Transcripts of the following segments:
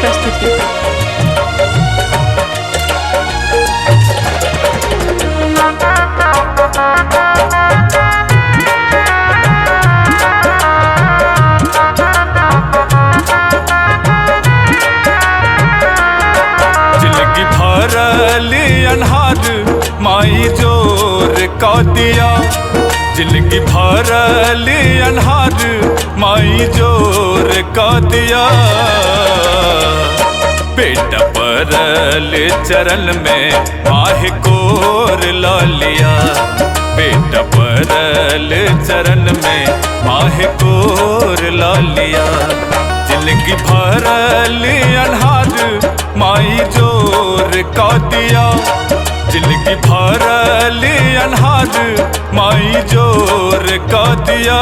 प्रस्तुति। जिंदगी भरल अन्हार माई जोर का दिया, जिंदगी भरल अन्हार माई जोर का दिया। पेट परल चरण में माह कोर ला लिया, पेट परल चरण में माह कोर ला लिया। जिंदगी भरल अन्हार माई जोर का दिया, जिंदगी भरल अन्हार माई जोर का दिया।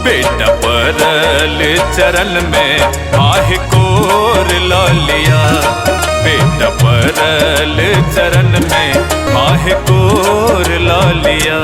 पेट परल चरण में माह कोर ला लिया, पेट परल चरण में माह कोर ला लिया।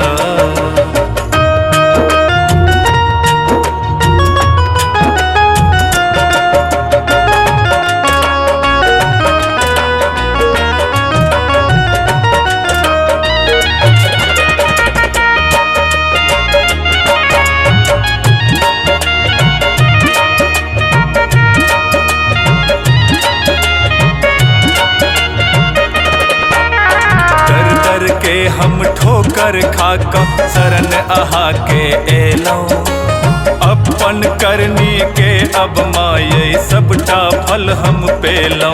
के हम ठोकर खाका शरण आहा के एलो, अपन करनी के अब माये सबटा फल हम पेलो।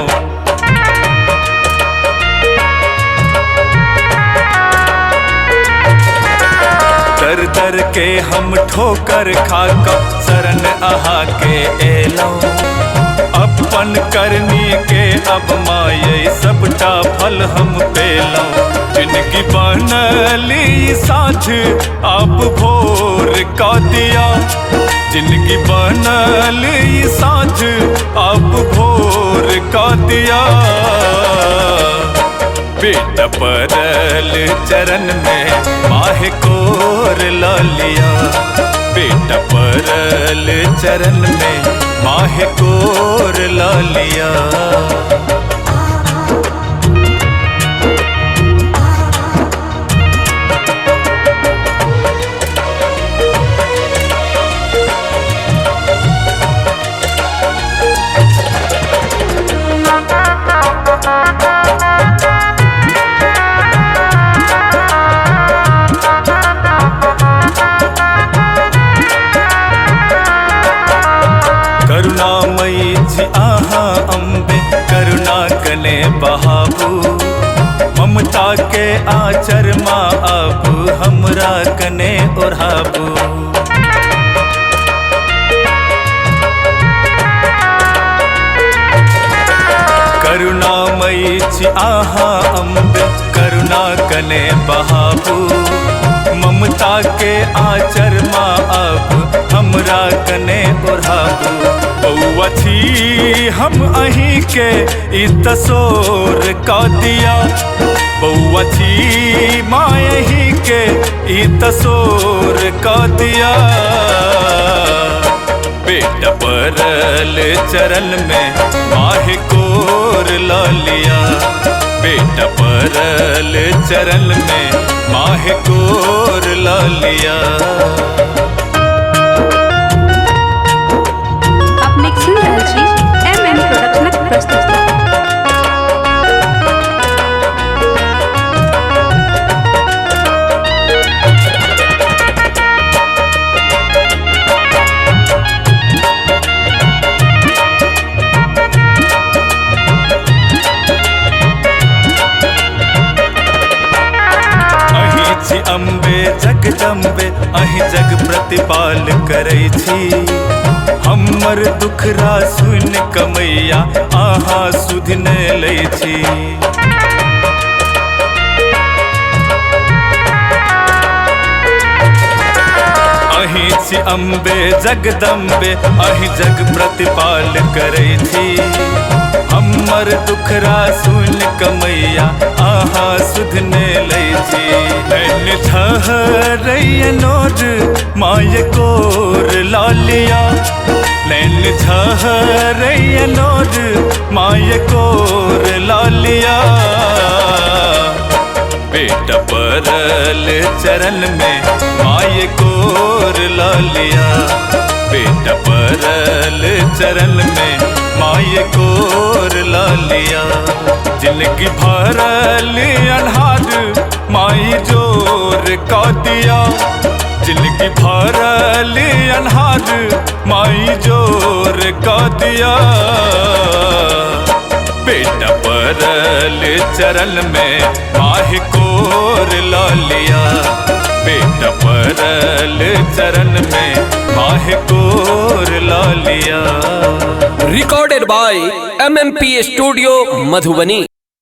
दर दर के हम ठोकर खाका शरण आहा के एलो, अपन करनी के अब माये सबटा फल हम पेलो। जिनकी बनली साझ आप भोर का दिया, जिनकी बनली साझ आप भोर का दिया। पेट परल चरण में माह कोर ला लिया, पेट परल चरण में माह कोर ला लिया। करुणामयी जी आहा अम्बे करुणा कने बहाबू, ममता के आचर माँ अब हमरा कने ओढ़ाबू। करुणामयी जी आहा अम्बे करुणा कने बहाबू, ममता के आचर माँ अब हमरा कने ओढ़ाबू। बउआ छी हम अहीं के ई तसोर का दिया, बउआ छी माँ अहीं के ई तसोर का दिया। पेट परल चरण में माह कोर ला लिया, पेट परल चरण में माह कोर ला लिया। MM प्रोडक्शन प्रस्तुति। अम्बे जगदम्बे अहि जग प्रतिपाल करै छी, हमर दुखरा सुन कमैया आहा सुध न लै छी। अहि छी अम्बे जगदम्बे अहि जग प्रतिपाल करै छी, हमर दुखरा सुन कमैया आहा सुध न लै छी। नैन ठहरैया नोर माय कोर ला लिया, नैन झरैयनोर माय कोर लालिया बेटा परल चरण में माय कोर लालिया बेटा परल चरण में माय कोर लालिया जिनकी भरल अनहार माई जोर का दिया जिनकी भरल अनहार माई जोर का दिया बेटा परल चरण में माही कोर लालिया बेटा परल चरण में माही कोर लालिया। Recorded by MMP studio Madhubani.